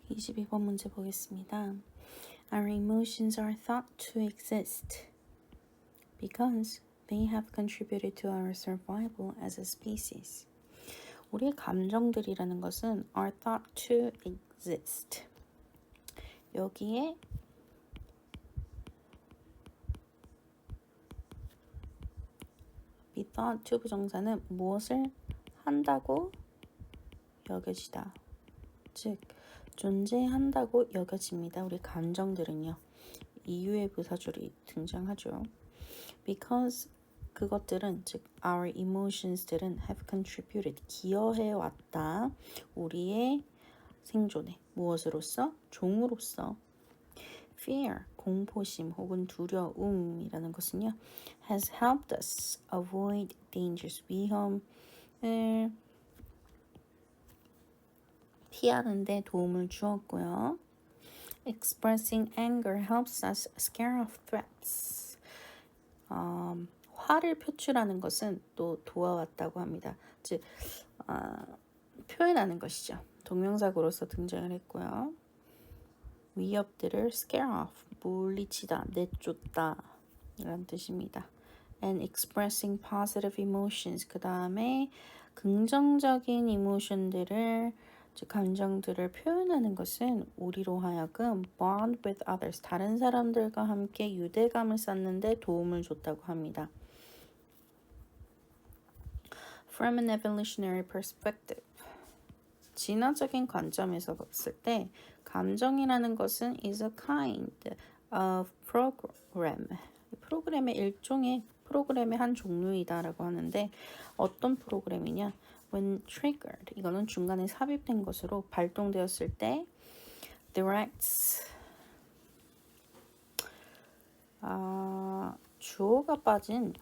22번 문제 보겠습니다. Our emotions are thought to exist because they have contributed to our survival as a species. 우리의 감정들이라는 것은 are thought to exist. 여기에 be thought to 부정사는 무엇을 한다고 여겨지다. 즉 존재한다고 여겨집니다. 우리 감정들은요. 이유의 부사줄이 등장하죠. Because 그것들은 즉 our emotions들은 have contributed 기여해 왔다. 우리의 생존에 무엇으로서? 종으로서. Fear 공포심 혹은 두려움이라는 것은요. has helped us avoid dangers 위험을 피하는 데 도움을 주었고요. Expressing anger helps us scare off threats. 화를 표출하는 것은 또 도와왔다고 합니다. 즉 표현하는 것이죠. 동명사구로서 등장을 했고요. 위협들을 scare off, 물리치다, 내쫓다 이런 뜻입니다. And expressing positive emotions, 그 다음에 긍정적인 이모션들을 즉 감정들을 표현하는 것은 우리로 하여금 bond with others, 다른 사람들과 함께 유대감을 쌓는 데 도움을 줬다고 합니다. From an evolutionary perspective, 진화적인 관점에서 봤을 때 감정이라는 것은 is a kind of program. 프로그램의 일종의 프로그램의 한 종류이다라고 하는데 어떤 프로그램이냐? When triggered, 이거는 중간에 삽입된 것으로 발동되었을 때 directs 주어가 빠진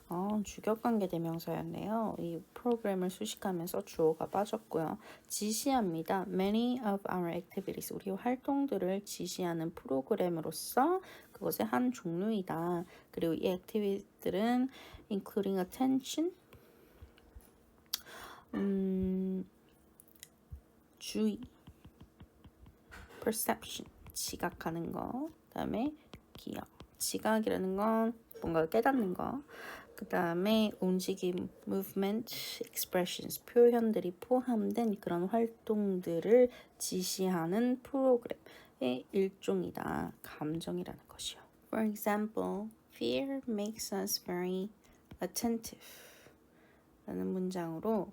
주격관계 대명사였네요. 이 프로그램을 수식하면서 주어가 빠졌고요. 지시합니다. Many of our activities, 우리 활동들을 지시하는 프로그램으로서 그것의 한 종류이다. 그리고 이 activity들은 including attention, 주의, perception, 지각하는 거, 그 다음에 기억. 지각이라는 건 뭔가 깨닫는 거. 그 다음에 움직임, movement, expressions, 표현들이 포함된 그런 활동들을 지시하는 프로그램의 일종이다. 감정이라는 것이요. For example, fear makes us very attentive 라는 문장으로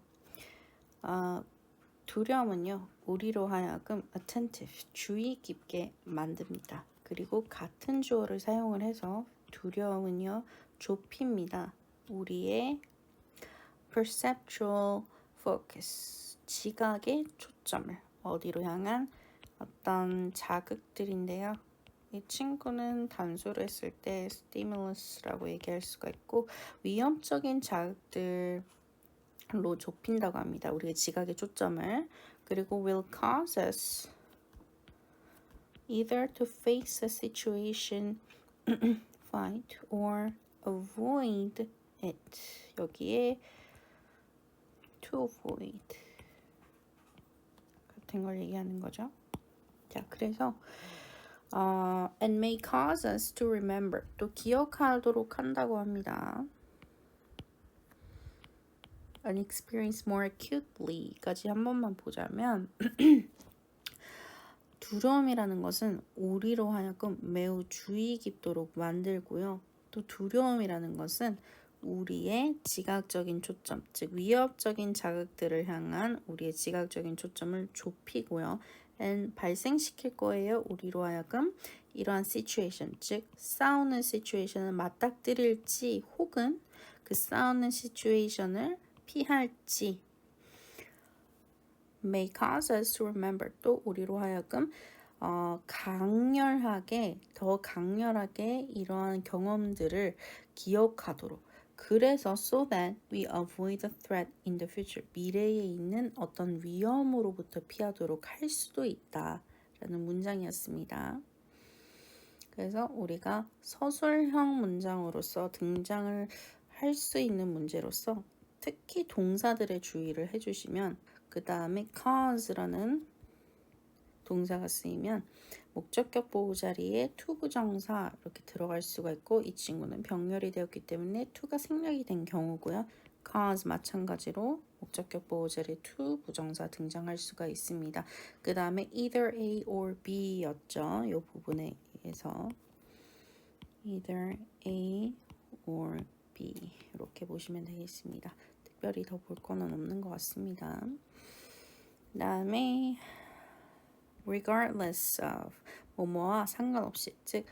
두려움은요, 우리로 하여금 attentive, 주의 깊게 만듭니다. 그리고 같은 주어를 사용을 해서 두려움은요, 좁힙니다. 우리의 perceptual focus, 지각의 초점을 어디로 향한 어떤 자극들인데요. 이 친구는 단수를 했을 때 stimulus라고 얘기할 수가 있고 위험적인 자극들 로 좁힌다고 합니다. 우리의 지각의 초점을. 그리고 will cause us either to face a situation, fight, or avoid it. 여기에 to avoid 같은 걸 얘기하는 거죠. 자, 그래서 and may cause us to remember, 또 기억하도록 한다고 합니다. and experience more acutely까지 한 번만 보자면 두려움이라는 것은 우리로 하여금 매우 주의 깊도록 만들고요. 또 두려움이라는 것은 우리의 지각적인 초점, 즉 위협적인 자극들을 향한 우리의 지각적인 초점을 좁히고요. and 발생시킬 거예요. 우리로 하여금 이러한 situation, 즉 싸우는 situation을 맞닥뜨릴지 혹은 그 싸우는 situation을 피할지 may cause us to remember, 또 우리로 하여금 더 강렬하게 이러한 경험들을 기억하도록 그래서 so that we avoid the threat in the future, 미래에 있는 어떤 위험으로부터 피하도록 할 수도 있다라는 문장이었습니다. 그래서 우리가 서술형 문장으로서 등장을 할 수 있는 문제로서 특히 동사들의 주의를 해주시면 그 다음에 cause라는 동사가 쓰이면 목적격 보호 자리에 to 부정사 이렇게 들어갈 수가 있고 이 친구는 병렬이 되었기 때문에 to가 생략이 된 경우고요. cause 마찬가지로 목적격 보호 자리에 to 부정사 등장할 수가 있습니다. 그 다음에 either A or B 였죠. 이 부분에 의해서 either A or B 이렇게 보시면 되겠습니다. 특별히 더 볼 거는 없는 것 같습니다. 그 다음에 regardless of 뭐뭐와 상관없이 즉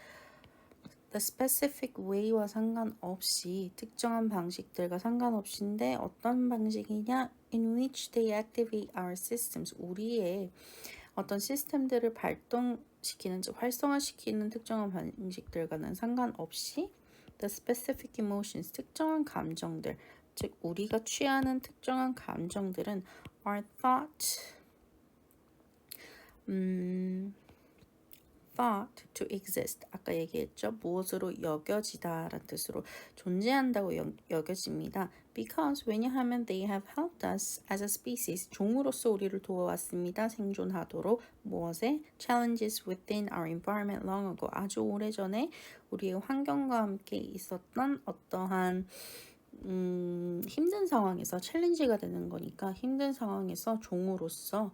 the specific way와 상관없이 특정한 방식들과 상관없이인데 어떤 방식이냐 in which they activate our systems 우리의 어떤 시스템들을 발동시키는 즉 활성화시키는 특정한 방식들과는 상관없이 the specific emotions 특정한 감정들 즉 우리가 취하는 특정한 감정들은 are thought thought to exist 아까 얘기했죠. 무엇으로 여겨지다 라는 뜻으로 존재한다고 여겨집니다. Because 왜냐하면 they have helped us as a species 종으로서 우리를 도와왔습니다. 생존하도록 무엇에 challenges within our environment long ago 아주 오래전에 우리의 환경과 함께 있었던 어떠한 힘든 상황에서 챌린지가 되는 거니까 힘든 상황에서 종으로서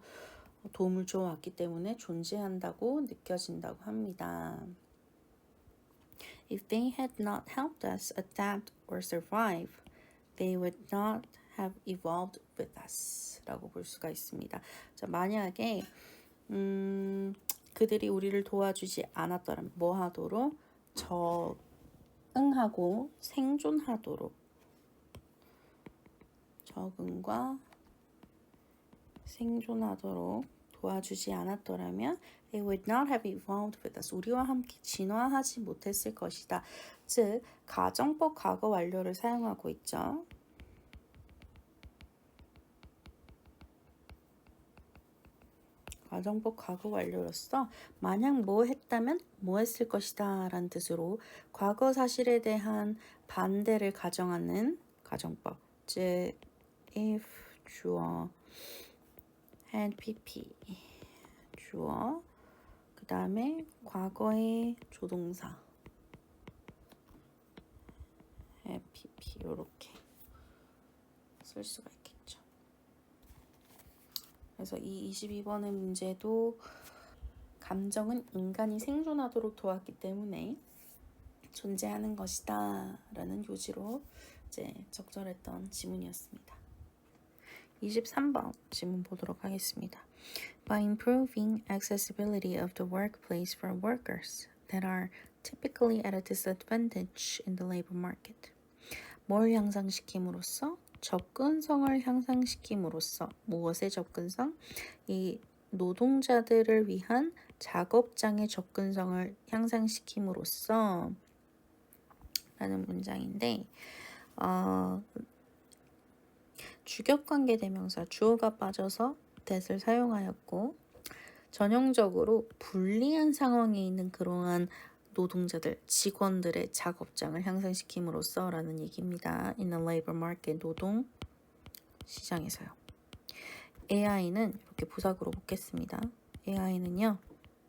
도움을 주어왔기 때문에 존재한다고 느껴진다고 합니다. If they had not helped us adapt or survive, they would not have evolved with us 라고 볼 수가 있습니다. 자, 만약에 그들이 우리를 도와주지 않았더라면 뭐 하도록? 적응하고 생존하도록 적응과 생존하도록 도와주지 않았더라면 they would not have evolved with us. 우리와 함께 진화하지 못했을 것이다. 즉, 가정법 과거 완료를 사용하고 있죠. 가정법 과거 완료로서 만약 뭐 했다면 뭐 했을 것이다 라는 뜻으로 과거 사실에 대한 반대를 가정하는 가정법. 즉, if 주어 had pp 주어 그 다음에 과거의 조동사 had pp 이렇게 쓸 수가 있겠죠. 그래서 이 22번의 문제도 감정은 인간이 생존하도록 도왔기 때문에 존재하는 것이다 라는 요지로 이제 적절했던 지문이었습니다. 23번 지문 보도록 하겠습니다. By improving accessibility of the workplace for workers that are typically at a disadvantage in the labor market. 뭘 향상시킴으로써? 접근성을 향상시킴으로써 무엇의 접근성? 이 노동자들을 위한 작업장의 접근성을 향상시킴으로써 라는 문장인데 주격관계 대명사 주어가 빠져서 that을 사용하였고 전형적으로 불리한 상황에 있는 그러한 노동자들, 직원들의 작업장을 향상시킴으로써 라는 얘기입니다. In the labor market, 노동 시장에서요. AI는 이렇게 부사구로 묻겠습니다. AI는요.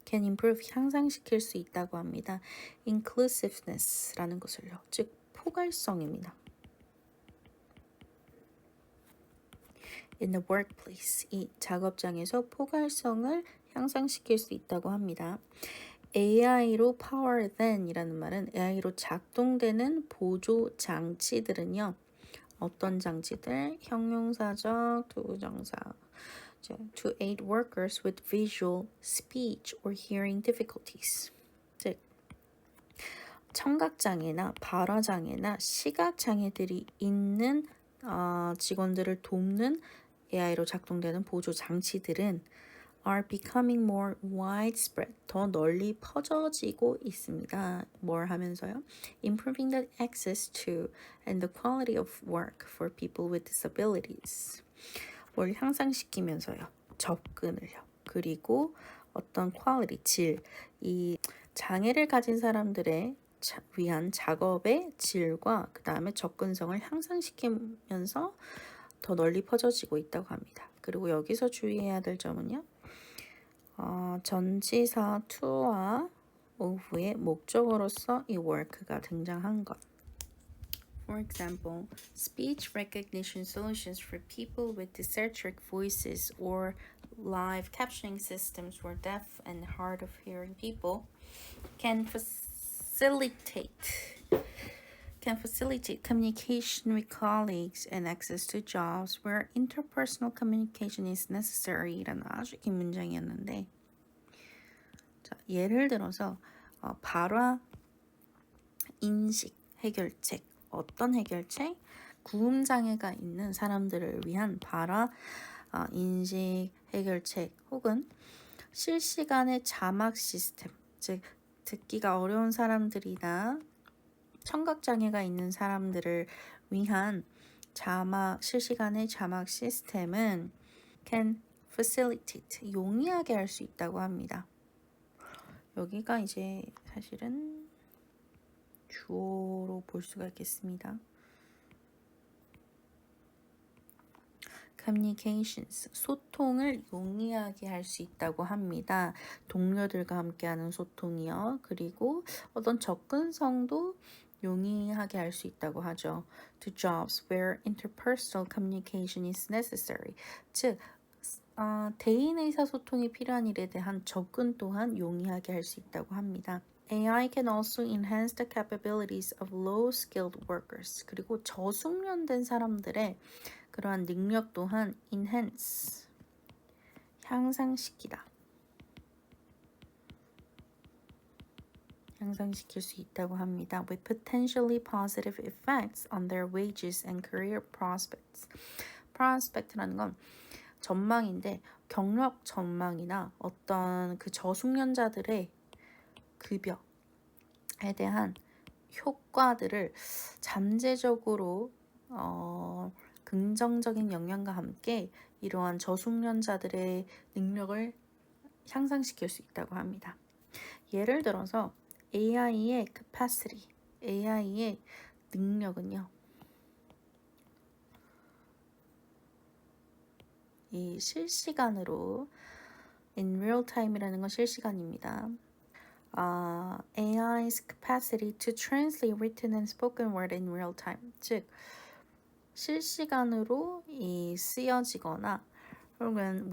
can improve, 향상시킬 수 있다고 합니다. inclusiveness라는 것을요. 즉, 포괄성입니다. In the workplace, 이 작업장에서 포괄성을 향상시킬 수 있다고 합니다. AI로 power than 이라는 말은 AI로 작동되는 보조 장치들은요. 어떤 장치들? 형용사적 부정사. To aid workers with visual, speech or hearing difficulties. 즉, 청각장애나 발화장애나 시각장애들이 있는 직원들을 돕는 AI로 작동되는 보조 장치들은 are becoming more widespread, 더 널리 퍼져지고 있습니다. 뭘 하면서요? Improving the access to and the quality of work for people with disabilities. 뭘 향상시키면서요? 접근을요. 그리고 어떤 quality, 질, 이 장애를 가진 사람들의 위한 작업의 질과 그 다음에 접근성을 향상시키면서 더 널리 퍼져지고 있다고 합니다. 그리고 여기서 주의해야 될 점은요. 전치사 to와 of의 목적어로서 이 work가 등장한 것. For example, speech recognition solutions for people with dysarthric voices or live captioning systems for deaf and hard of hearing people can facilitate communication with colleagues and access to jobs where interpersonal communication is necessary. 라는 아주 긴 문장이었는데, 자, 예를 들어서 발화 인식 해결책. 어떤 해결책? 구음 장애가 있는 사람들을 위한 발화 인식 해결책 혹은 실시간의 자막 시스템, 즉 듣기가 어려운 사람들이나 청각 장애가 있는 사람들을 위한 실시간의 자막 시스템은 can facilitate, 용이하게 할 수 있다고 합니다. 여기가 이제 사실은 주어로 볼 수가 있겠습니다. communications, 소통을 용이하게 할 수 있다고 합니다. 동료들과 함께하는 소통이요. 그리고 어떤 접근성도 용이하게 할 수 있다고 하죠. To jobs where interpersonal communication is necessary. 즉, 대인 의사소통이 필요한 일에 대한 접근 또한 용이하게 할 수 있다고 합니다. AI can also enhance the capabilities of low-skilled workers. 그리고 저숙련된 사람들의 그러한 능력 또한 enhance, 향상시키다. 향상시킬 수 있다고 합니다. With potentially positive effects on their wages and career prospects. prospect라는 건 전망인데 경력 전망이나 어떤 그 저숙련자들의 급여에 대한 효과들을 잠재적으로 긍정적인 영향과 함께 이러한 저숙련자들의 능력을 향상시킬 수 있다고 합니다. 예를 들어서 AI의 capacity, AI의 능력은요. 이 실시간으로 in real time이라는 건 실시간입니다. AI's capacity to translate written and spoken word in real time. 즉 실시간으로 쓰여지거나 혹은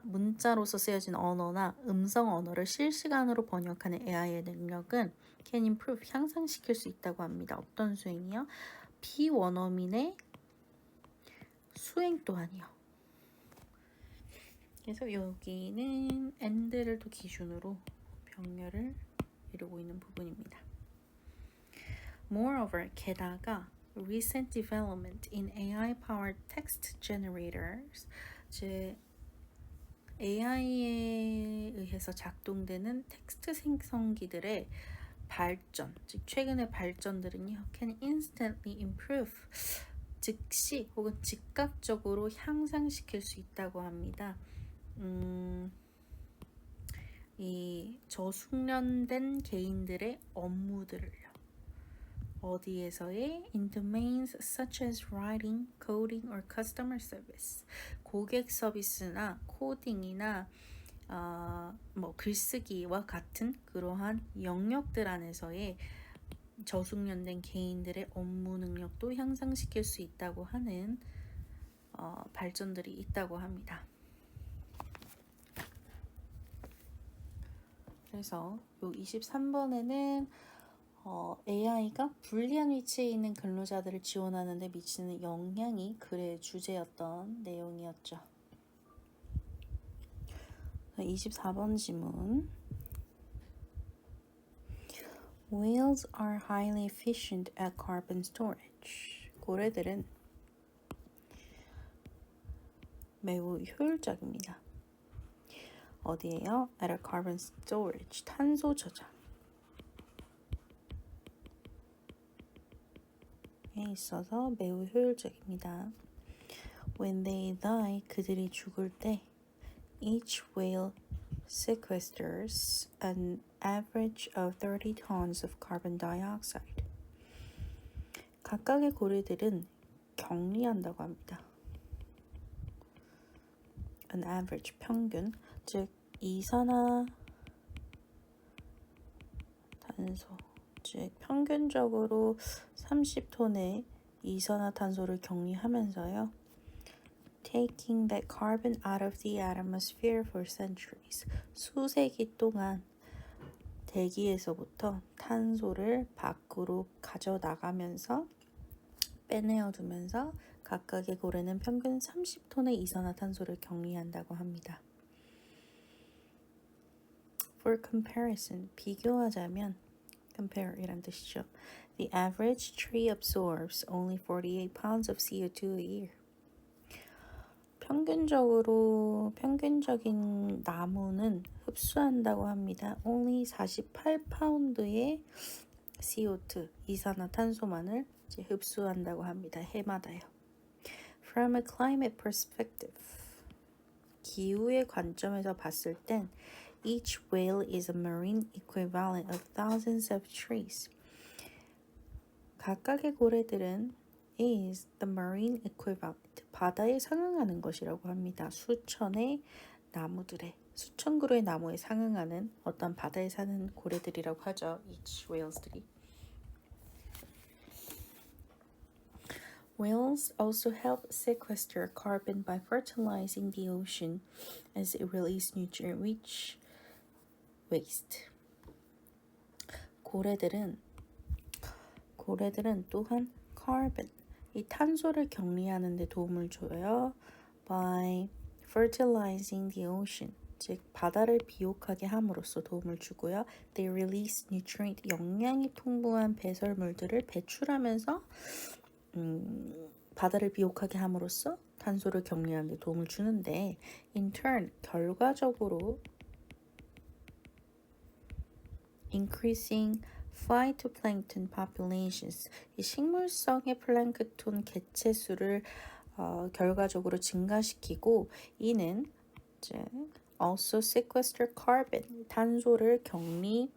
문자로서 쓰여진 언어나 음성 언어를 실시간으로 번역하는 AI의 능력은 can improve, 향상시킬 수 있다고 합니다. 어떤 수행이요? 비원어민의 수행 또한이요. 그래서 여기는 and를 또 기준으로 병렬을 이루고 있는 부분입니다. Moreover, 게다가 recent development in AI-powered text generators, 즉 AI에 의해서 작동되는 텍스트 생성기들의 발전, 즉 최근의 발전들은요, can instantly improve, 즉시 혹은 즉각적으로 향상시킬 수 있다고 합니다. 이 저숙련된 개인들의 업무들을요. 어디에서의 in domains such as writing, coding, or customer service. 고객 서비스나 코딩이나 글쓰기와 같은 그러한 영역들 안에서의 저숙련된 개인들의 업무 능력도 향상시킬 수 있다고 하는 발전들이 있다고 합니다. 그래서 요 23번에는 AI가 불리한 위치에 있는 근로자들을 지원하는 데 미치는 영향이 글의 주제였던 내용이었죠. 24번 지문. Whales are highly efficient at carbon storage. 고래들은 매우 효율적입니다. 어디에요? At a carbon storage. 탄소 저장. 있어서 매우 효율적입니다. When they die, 그들이 죽을 때 each whale sequesters an average of 30 tons of carbon dioxide. 각각의 고래들은 격리한다고 합니다. An average, 평균, 즉 이산화탄소, 즉 평균적으로 30톤의 이산화탄소를 격리하면서요. Taking that carbon out of the atmosphere for centuries. 수세기 동안 대기에서부터 탄소를 밖으로 가져나가면서 빼내어두면서 각각의 고래는 평균 30톤의 이산화탄소를 격리한다고 합니다. For comparison, 비교하자면 compare 이란 뜻이죠. The average tree absorbs only 48 pounds of CO2 a year. 평균적인 나무는 흡수한다고 합니다. only 48파운드의 CO2, 이산화탄소만을 이제 흡수한다고 합니다. 해마다요. From a climate perspective, 기후의 관점에서 봤을 땐 each whale is a marine equivalent of thousands of trees. 각각의 고래들은 is the marine equivalent, 바다에 상응하는 것이라고 합니다. 수천 그루의 나무에 상응하는 어떤 바다에 사는 고래들이라고 하죠. each whales들이. Whales also help sequester carbon by fertilizing the ocean as it releases nutrient-rich waste. 고래들은 또한 carbon, 이 탄소를 격리하는 데 도움을 줘요. By fertilizing the ocean, 즉 바다를 비옥하게 함으로써 도움을 주고요. They release nutrient, 영양이 풍부한 배설물들을 배출하면서 바다를 비옥하게 함으로써 탄소를 격리하는 데 도움을 주는데 in turn, 결과적으로 increasing phytoplankton populations, 이 식물성의 플랑크톤 개체 수를 결과적으로 증가시키고 이는 이제 also sequester carbon, 탄소를 격리합니다.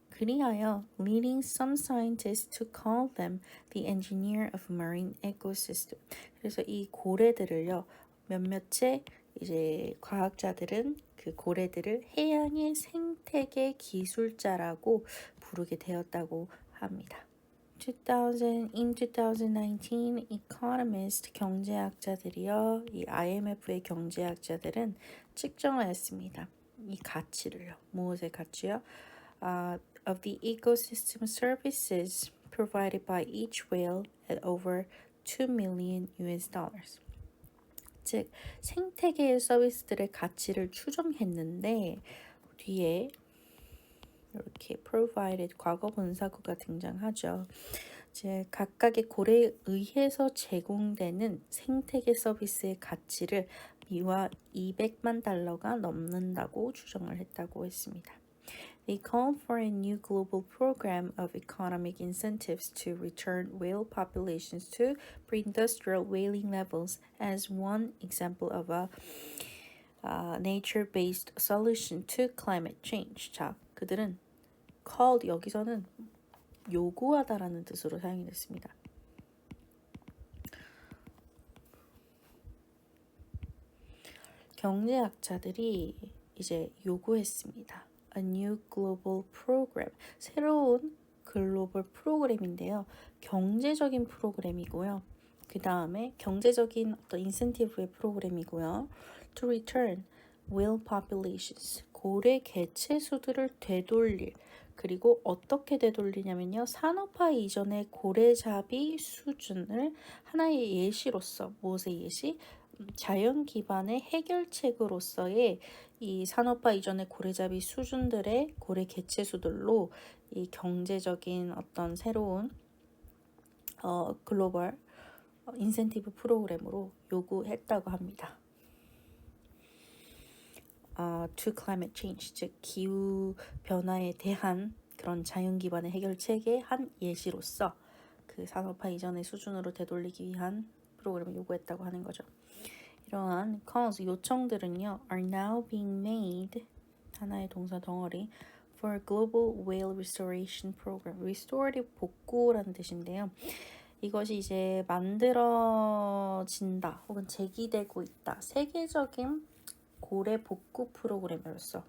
그리하여 leading some scientists to call them the engineer of marine ecosystem. 그래서 이 고래들을요, 몇몇의 이제 과학자들은 그 고래들을 해양의 생태계 기술자라고 부르게 되었다고 합니다. In 2019, economist 경제학자들이요, 이 IMF의 경제학자들은 측정을 했습니다. 이 가치를요, 무엇의 가치요? Of the ecosystem services provided by each whale at over 2 million US dollars. 즉 생태계의 서비스들의 가치를 추정했는데 뒤에 이렇게 provided 과거 분사구가 등장하죠. 즉 각각의 고래에 의해서 제공되는 생태계 서비스의 가치를 미화 200만 달러가 넘는다고 추정을 했다고 했습니다. They called for a new global program of economic incentives to return whale populations to pre-industrial whaling levels as one example of a nature-based solution to climate change. 자, 그들은 called 여기서는 요구하다라는 뜻으로 사용이 됐습니다. 경제학자들이 이제 요구했습니다. A new global program, 새로운 글로벌 프로그램인데요. 경제적인 프로그램이고요. 그 다음에 경제적인 어떤 인센티브의 프로그램이고요. To return whale populations, 고래 개체 수들을 되돌릴, 그리고 어떻게 되돌리냐면요. 산업화 이전의 고래잡이 수준을 하나의 예시로서, 무엇의 예시? 자연 기반의 해결책으로서의 이 산업화 이전의 고래잡이 수준들의 고래 개체 수들로 이 경제적인 어떤 새로운 글로벌 인센티브 프로그램으로 요구했다고 합니다. To climate change, 즉 기후 변화에 대한 그런 자연 기반의 해결책의 한 예시로서 그 산업화 이전의 수준으로 되돌리기 위한 프로그램을 요구했다고 하는 거죠. 이러한 calls, 요청들은요, are now being made, 하나의 동사 덩어리, for a global whale restoration program. restorative 복구라는 뜻인데요. 이것이 이제 만들어진다 혹은 제기되고 있다. 세계적인 고래 복구 프로그램으로서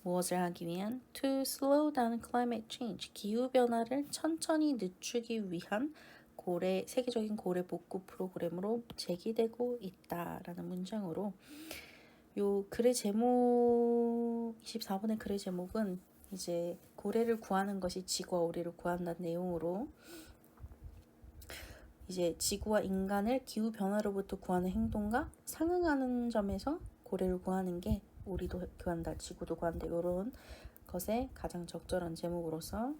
무엇을 하기 위한? To slow down climate change. 기후변화를 천천히 늦추기 위한 세계적인 고래 복구 프로그램으로 제기되고 있다라는 문장으로 요 글의 제목 24번의 글의 제목은 이제 고래를 구하는 것이 지구와 우리를 구한다는 내용으로 이제 지구와 인간을 기후 변화로부터 구하는 행동과 상응하는 점에서 고래를 구하는 게 우리도 구한다, 지구도 구한다 이런 것에 가장 적절한 제목으로서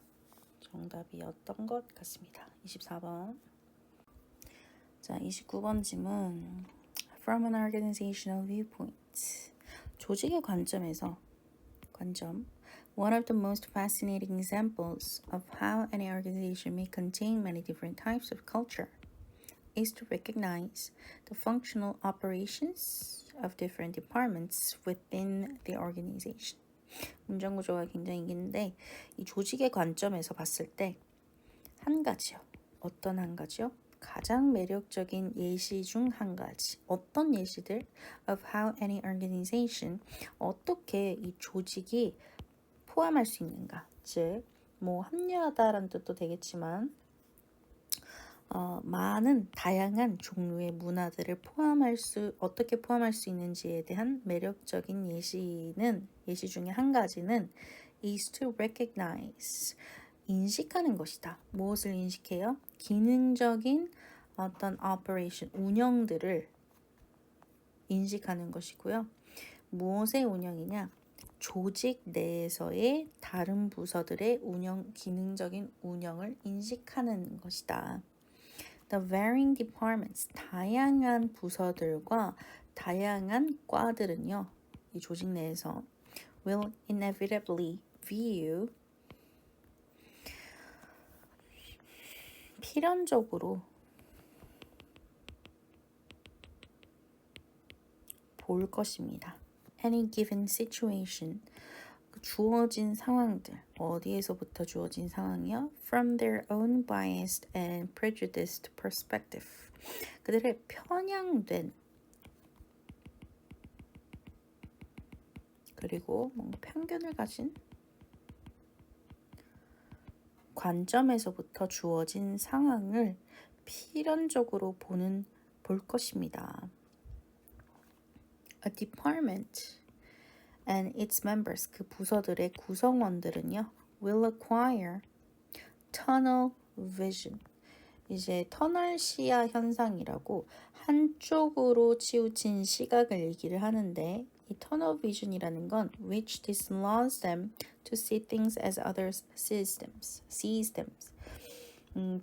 정답이었던 것 같습니다. 24번. 자, 29번 질문. From an organizational viewpoint. 조직의 관점에서 One of the most fascinating examples of how any organization may contain many different types of culture is to recognize the functional operations of different departments within the organization. 문장 구조가 굉장히 긴데 이 조직의 관점에서 봤을 때 한 가지요. 어떤 한 가지요? 가장 매력적인 예시 중 한 가지. 어떤 예시들? Of how any organization 어떻게 이 조직이 포함할 수 있는가? 즉, 합리하다라는 뜻도 되겠지만 많은 다양한 종류의 문화들을 어떻게 포함할 수 있는지에 대한 매력적인 예시 중에 한 가지는 is to recognize 인식하는 것이다. 무엇을 인식해요? 기능적인 어떤 operation 운영들을 인식하는 것이고요. 무엇의 운영이냐? 조직 내에서의 다른 부서들의 기능적인 운영을 인식하는 것이다. The varying departments, 다양한 부서들과 다양한 과들은요, 이 조직 내에서 will inevitably view 필연적으로 볼 것입니다. Any given situation, 주어진 상황들, 어디에서부터 주어진 상황이요? From their own biased and prejudiced perspective. 그들의 편향된 그리고 편견을 가진 관점에서부터 주어진 상황을 필연적으로 볼 것입니다. A department and its members, 그 부서들의 구성원들은요, will acquire tunnel vision. 이제 터널 시야 현상이라고 한쪽으로 치우친 시각을 얘기를 하는데 이 tunnel vision이라는 건 which disallows them to see things as others sees them.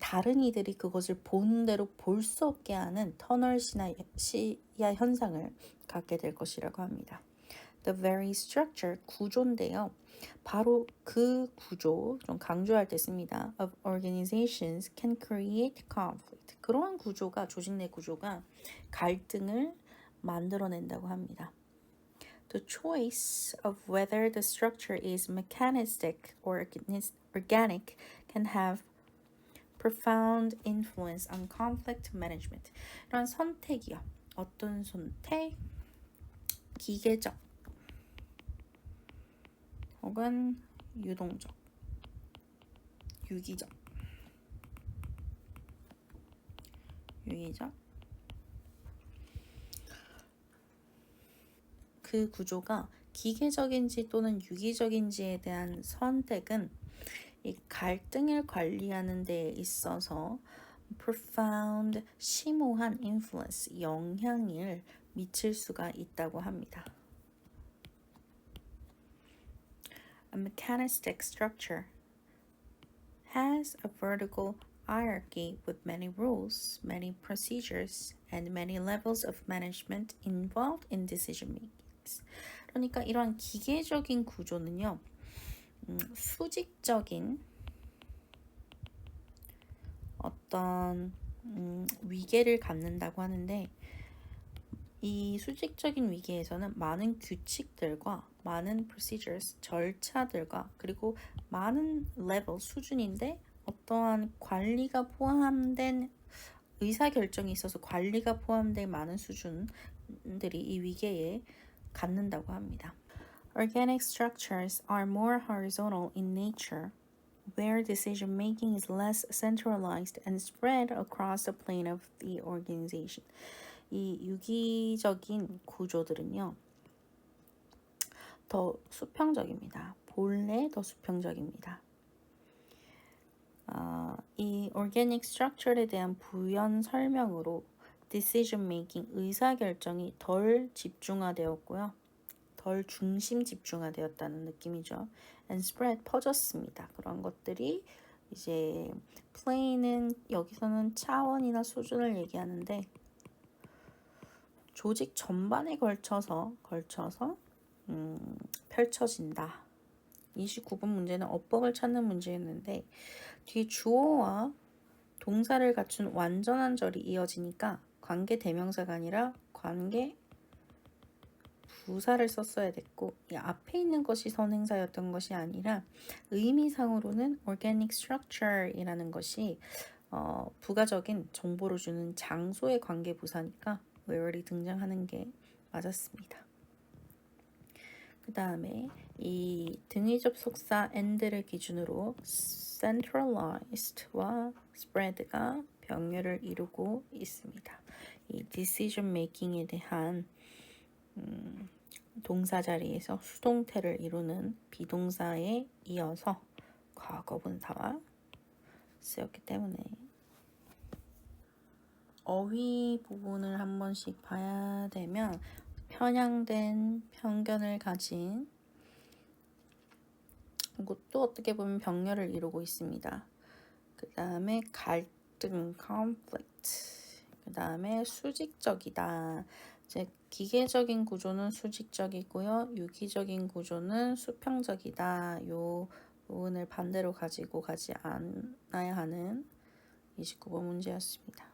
다른 이들이 그것을 보는 대로 볼 수 없게 하는 터널 시야 현상을 갖게 될 것이라고 합니다. The very structure, 구조인데요. 바로 그 구조, 좀 강조할 때 씁니다. Of organizations can create conflict. 그러한 구조가, 조직 내 구조가 갈등을 만들어낸다고 합니다. The choice of whether the structure is mechanistic or organic can have profound influence on conflict management. 이런 선택이요. 어떤 선택? 기계적 혹은 유동적, 유기적. 그 구조가 기계적인지 또는 유기적인지에 대한 선택은 이 갈등을 관리하는 데 있어서 profound, 심오한 influence, 영향을 미칠 수가 있다고 합니다. A mechanistic structure has a vertical hierarchy with many rules, many procedures, and many levels of management involved in decision making. 그러니까 이러한 기계적인 구조는요, 수직적인 어떤 위계를 갖는다고 하는데 이 수직적인 위계에서는 많은 규칙들과 많은 procedures, 절차들과 그리고 많은 level, 수준인데 어떠한 관리가 포함된 의사결정이 있어서 관리가 포함된 많은 수준을 사람들이 이 위계에 갖는다고 합니다. Organic structures are more horizontal in nature, where decision making is less centralized and spread across the plane of the organization. 이 유기적인 구조들은요, 더 수평적입니다. 본래 더 수평적입니다. 이 organic structure에 대한 부연 설명으로 decision making, 의사결정이 덜 집중화되었고요. 덜 중심 집중화되었다는 느낌이죠. And spread, 퍼졌습니다. 그런 것들이 이제 plane은 여기서는 차원이나 수준을 얘기하는데 조직 전반에 걸쳐서 펼쳐진다. 29번 문제는 어법을 찾는 문제였는데 뒤에 주어와 동사를 갖춘 완전한 절이 이어지니까 관계 대명사가 아니라 관계 부사를 썼어야 됐고 이 앞에 있는 것이 선행사였던 것이 아니라 의미상으로는 organic structure이라는 것이 부가적인 정보를 주는 장소의 관계 부사니까 where이 등장하는 게 맞았습니다. 그 다음에 이 등위 접속사 and를 기준으로 centralized와 spread가 병렬을 이루고 있습니다. 이 decision making에 대한 동사 자리에서 수동태를 이루는 비동사에 이어서 과거분사와 쓰였기 때문에 어휘 부분을 한 번씩 봐야 되면 편향된 편견을 가진 것도 어떻게 보면 병렬을 이루고 있습니다. 그 다음에 갈등, conflict. 그 다음에 수직적이다. 즉 기계적인 구조는 수직적이고요. 유기적인 구조는 수평적이다. 요 부분을 반대로 가지고 가지 않아야 하는 29번 문제였습니다.